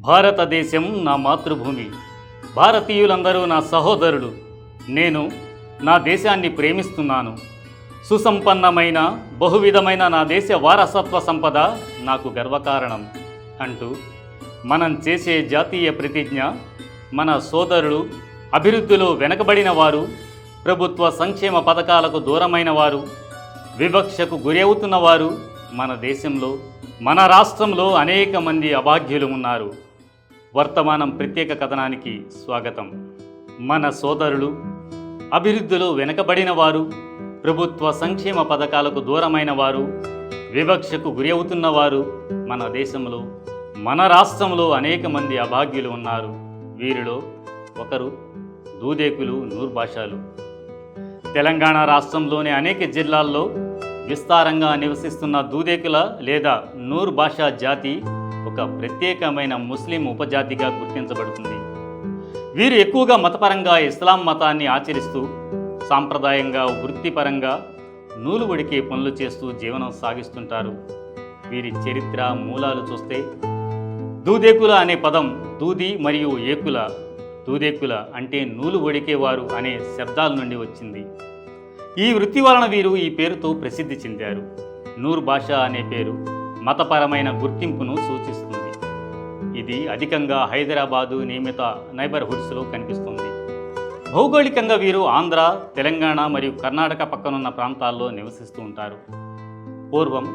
భారతదేశం నా మాతృభూమి. భారతీయులందరూ నా సహోదరులు. నేను నా దేశాన్ని ప్రేమిస్తున్నాను. సుసంపన్నమైన బహువిధమైన నా దేశ వారసత్వ సంపద నాకు గర్వకారణం అంటూ మనం చేసే జాతీయ ప్రతిజ్ఞ మన సోదరులు, అభివృద్ధిలో వెనకబడిన వారు, ప్రభుత్వ సంక్షేమ పథకాలకు దూరమైన వారు, వివక్షకు గురి అవుతున్న వారు మన దేశంలో, మన రాష్ట్రంలో అనేక మంది అభాగ్యులు ఉన్నారు. వర్తమానం ప్రత్యేక కథనానికి స్వాగతం. మన సోదరులు, అభివృద్ధిలో వెనకబడిన వారు, ప్రభుత్వ సంక్షేమ పథకాలకు దూరమైన వారు, వివక్షకు గురి అవుతున్న వారు మన దేశంలో, మన రాష్ట్రంలో అనేక మంది అభాగ్యులు ఉన్నారు. వీరిలో ఒకరు దూదేకులు నూర్ బాషాలు. తెలంగాణ రాష్ట్రంలోని అనేక జిల్లాల్లో విస్తారంగా నివసిస్తున్న దూదేకుల లేదా నూర్ బాషా జాతి ఒక ప్రత్యేకమైన ముస్లిం ఉపజాతిగా గుర్తించబడుతుంది. వీరు ఎక్కువగా మతపరంగా ఇస్లాం మతాన్ని ఆచరిస్తూ సాంప్రదాయంగా, వృత్తిపరంగా నూలు వడికే పనులు చేస్తూ జీవనం సాగిస్తుంటారు. వీరి చరిత్ర మూలాలు చూస్తే దూదేకుల అనే పదం దూది మరియు ఏకుల, దూదేకుల అంటే నూలు వడికేవారు అనే శబ్దాల నుండి వచ్చింది. ఈ వృత్తి వలన వీరు ఈ పేరుతో ప్రసిద్ధి చెందారు. నూర్ బాషా అనే పేరు మతపరమైన గుర్తింపును సూచిస్తుంది. ఇది అధికంగా హైదరాబాదు నియమిత నైబర్హుడ్స్లో కనిపిస్తుంది. భౌగోళికంగా వీరు ఆంధ్ర, తెలంగాణ మరియు కర్ణాటక పక్కనున్న ప్రాంతాల్లో నివసిస్తూ ఉంటారు. పూర్వం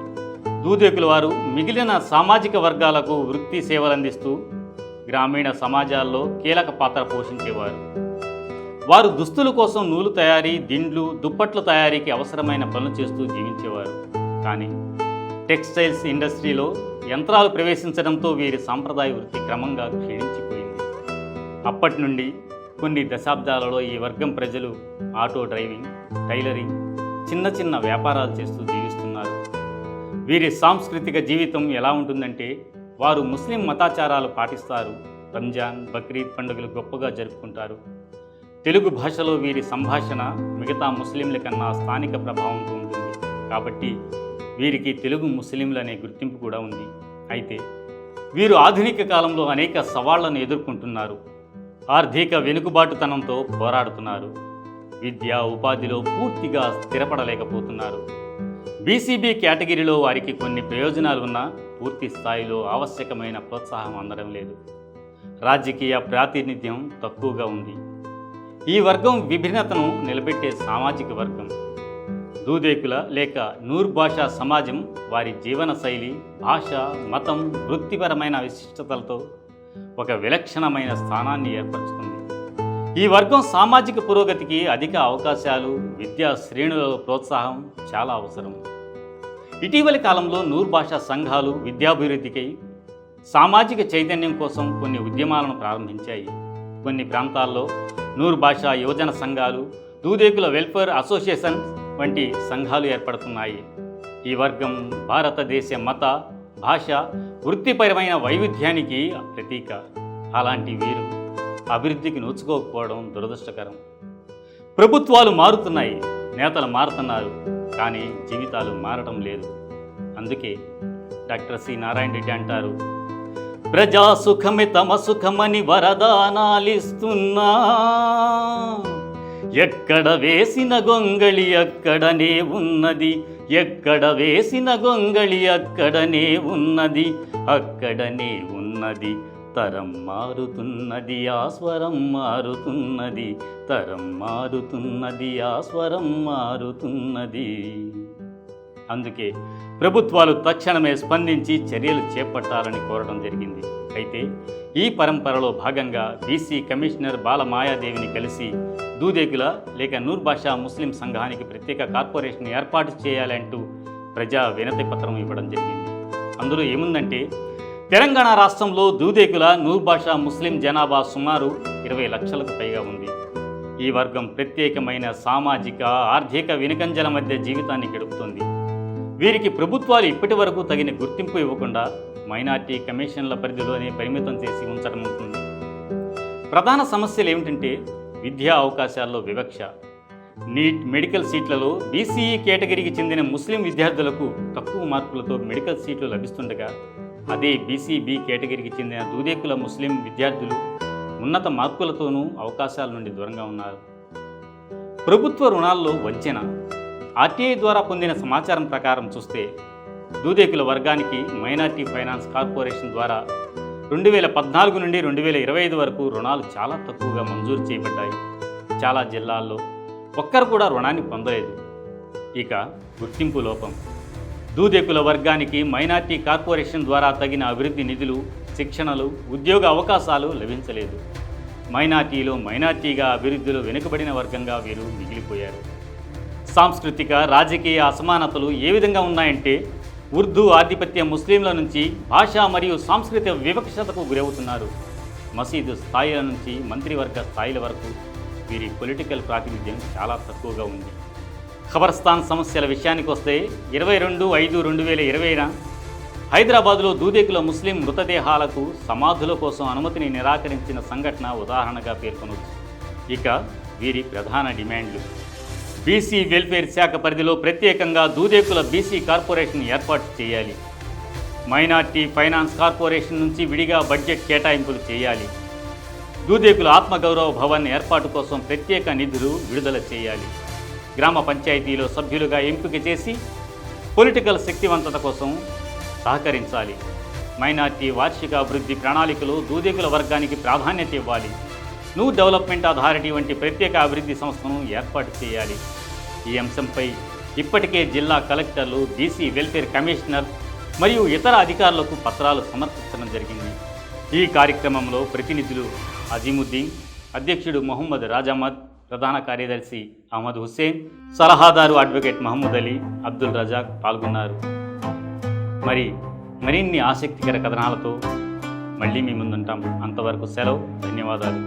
దూదేకుల వారు మిగిలిన సామాజిక వర్గాలకు వృత్తి సేవలందిస్తూ గ్రామీణ సమాజాల్లో కీలక పాత్ర పోషించేవారు. వారు దుస్తుల కోసం నూలు తయారీ, దిండ్లు, దుప్పట్ల తయారీకి అవసరమైన పనులు చేస్తూ జీవించేవారు. కానీ టెక్స్టైల్స్ ఇండస్ట్రీలో యంత్రాలు ప్రవేశించడంతో వీరి సాంప్రదాయ వృత్తి క్రమంగా క్షీణించిపోయింది. అప్పటి నుండి కొన్ని దశాబ్దాలలో ఈ వర్గం ప్రజలు ఆటో డ్రైవింగ్, టైలరింగ్, చిన్న చిన్న వ్యాపారాలు చేస్తూ జీవిస్తున్నారు. వీరి సాంస్కృతిక జీవితం ఎలా ఉంటుందంటే వారు ముస్లిం మతాచారాలు పాటిస్తారు. రంజాన్, బక్రీద్ పండుగలు గొప్పగా జరుపుకుంటారు. తెలుగు భాషలో వీరి సంభాషణ మిగతా ముస్లింల కన్నా స్థానిక ప్రభావంతో ఉంటుంది. కాబట్టి వీరికి తెలుగు ముస్లింలు అనే గుర్తింపు కూడా ఉంది. అయితే వీరు ఆధునిక కాలంలో అనేక సవాళ్లను ఎదుర్కొంటున్నారు. ఆర్థిక వెనుకబాటుతనంతో పోరాడుతున్నారు. విద్య, ఉపాధిలో పూర్తిగా స్థిరపడలేకపోతున్నారు. బీసీబీ కేటగిరీలో వారికి కొన్ని ప్రయోజనాలు ఉన్నా పూర్తి స్థాయిలో ఆవశ్యకమైన ప్రోత్సాహం అందడం లేదు. రాజకీయ ప్రాతినిధ్యం తక్కువగా ఉంది. ఈ వర్గం విభిన్నతను నిలబెట్టే సామాజిక వర్గం. దూదేకుల లేక నూర్ బాషా సమాజం వారి జీవన శైలి, భాష, మతం, వృత్తిపరమైన విశిష్టతలతో ఒక విలక్షణమైన స్థానాన్ని ఏర్పరచుకుంది. ఈ వర్గం సామాజిక పురోగతికి అధిక అవకాశాలు, విద్యా శ్రేణులలో ప్రోత్సాహం చాలా అవసరం. ఇటీవలి కాలంలో నూర్ బాషా సంఘాలు విద్యాభివృద్ధికై, సామాజిక చైతన్యం కోసం కొన్ని ఉద్యమాలను ప్రారంభించాయి. కొన్ని ప్రాంతాల్లో నూర్ బాషా యువజన సంఘాలు, దూదేకుల వెల్ఫేర్ అసోసియేషన్ వంటి సంఘాలు ఏర్పడుతున్నాయి. ఈ వర్గం భారతదేశ మత, భాష, వృత్తిపరమైన వైవిధ్యానికి ప్రతీక. అలాంటి వీరు అభివృద్ధికి నోచుకోకపోవడం దురదృష్టకరం. ప్రభుత్వాలు మారుతున్నాయి, నేతలు మారుతున్నారు, కానీ జీవితాలు మారటం లేదు. అందుకే డాక్టర్ సి నారాయణ రెడ్డి అంటారు, ప్రజా సుఖమే తమ సుఖమని వరదానాలిస్తున్నా, ఎక్కడ వేసిన గొంగళి అక్కడనే ఉన్నది, ఎక్కడ వేసిన గొంగళి అక్కడనే ఉన్నది, అక్కడనే ఉన్నది, తరం మారుతున్నది, ఆ స్వరం మారుతున్నది, తరం మారుతున్నది, ఆ స్వరం మారుతున్నది. అందుకే ప్రభుత్వాలు తక్షణమే స్పందించి చర్యలు చేపట్టాలని కోరడం జరిగింది. అయితే ఈ పరంపరలో భాగంగా బీసీ కమిషనర్ బాల మాయాదేవిని కలిసి దూదేకుల లేక నూర్ బాషా ముస్లిం సంఘానికి ప్రత్యేక కార్పొరేషన్ ఏర్పాటు చేయాలంటూ ప్రజా వినతి పత్రం ఇవ్వడం జరిగింది. అందులో ఏముందంటే, తెలంగాణ రాష్ట్రంలో దూదేకుల, నూర్ బాషా ముస్లిం జనాభా సుమారు 20 లక్షలకు పైగా ఉంది. ఈ వర్గం ప్రత్యేకమైన సామాజిక, ఆర్థిక వెనుకంజల మధ్య జీవితాన్ని గడుపుతుంది. వీరికి ప్రభుత్వాలు ఇప్పటి వరకు తగిన గుర్తింపు ఇవ్వకుండా మైనార్టీ కమిషన్ల పరిధిలోనే పరిమితం చేసి ఉంచడం ఉంటుంది. ప్రధాన సమస్యలు ఏమిటంటే విద్యా అవకాశాల్లో వివక్ష. నీట్, మెడికల్ సీట్లలో బీసీఈ కేటగిరీకి చెందిన ముస్లిం విద్యార్థులకు తక్కువ మార్కులతో మెడికల్ సీట్లు లభిస్తుండగా అదే బీసీ-బి కేటగిరీకి చెందిన దూదేకుల ముస్లిం విద్యార్థులు ఉన్నత మార్కులతోనూ అవకాశాల నుండి దూరంగా ఉన్నారు. ప్రభుత్వ రుణాల్లో వంచెన. ఆర్టీఐ ద్వారా పొందిన సమాచారం ప్రకారం చూస్తే దూదేకుల వర్గానికి మైనార్టీ ఫైనాన్స్ కార్పొరేషన్ ద్వారా 2014 నుండి 2025 వరకు రుణాలు చాలా తక్కువగా మంజూరు చేయబడ్డాయి. చాలా జిల్లాల్లో ఒక్కరు కూడా రుణాన్ని పొందలేదు. ఇక గుర్తింపు లోపం. దూదేకుల వర్గానికి మైనార్టీ కార్పొరేషన్ ద్వారా తగిన అభివృద్ధి నిధులు, శిక్షణలు, ఉద్యోగ అవకాశాలు లభించలేదు. మైనార్టీగా అభివృద్ధిలో వెనుకబడిన వర్గంగా వీరు మిగిలిపోయారు. సాంస్కృతిక, రాజకీయ అసమానతలు ఏ విధంగా ఉన్నాయంటే ఉర్దూ ఆధిపత్య ముస్లింల నుంచి భాషా మరియు సాంస్కృతిక వివక్షతకు గురవుతున్నారు. మసీదు స్థాయిల నుంచి మంత్రివర్గ స్థాయిల వరకు వీరి పొలిటికల్ ప్రాతినిధ్యం చాలా తక్కువగా ఉంది. ఖబర్స్థాన్ సమస్యల విషయానికి వస్తే 22/5/2020 హైదరాబాదులో దూదేకుల ముస్లిం మృతదేహాలకు సమాధుల కోసం అనుమతిని నిరాకరించిన సంఘటన ఉదాహరణగా పేర్కొనవచ్చు. ఇక వీరి ప్రధాన డిమాండ్లు: బీసీ వెల్ఫేర్ శాఖ పరిధిలో ప్రత్యేకంగా దూదేకుల బీసీ కార్పొరేషన్ ఏర్పాటు చేయాలి. మైనార్టీ ఫైనాన్స్ కార్పొరేషన్ నుంచి విడిగా బడ్జెట్ కేటాయింపులు చేయాలి. దూదేకుల ఆత్మగౌరవ భవన్ ఏర్పాటు కోసం ప్రత్యేక నిధులు విడుదల చేయాలి. గ్రామ పంచాయతీలో సభ్యులుగా ఎంపిక చేసి పొలిటికల్ శక్తివంతత కోసం సహకరించాలి. మైనార్టీ వార్షిక అభివృద్ధి ప్రణాళికలో దూదేకుల వర్గానికి ప్రాధాన్యత ఇవ్వాలి. న్యూ డెవలప్మెంట్ అథారిటీ వంటి ప్రత్యేక అభివృద్ధి సంస్థను ఏర్పాటు చేయాలి. ఈ అంశంపై ఇప్పటికే జిల్లా కలెక్టర్లు, బీసీ వెల్ఫేర్ కమిషనర్ మరియు ఇతర అధికారులకు పత్రాలు సమర్పించడం జరిగింది. ఈ కార్యక్రమంలో ప్రతినిధులు అజీముద్దీన్, అధ్యక్షుడు మొహమ్మద్ రాజామద్, ప్రధాన కార్యదర్శి అహ్మద్ హుస్సేన్, సలహాదారు అడ్వకేట్ మహమ్మద్ అలీ, అబ్దుల్ రజాక్ పాల్గొన్నారు. మరిన్ని ఆసక్తికర కథనాలతో మళ్ళీ మీ ముందుంటాం. అంతవరకు సెలవు. ధన్యవాదాలు.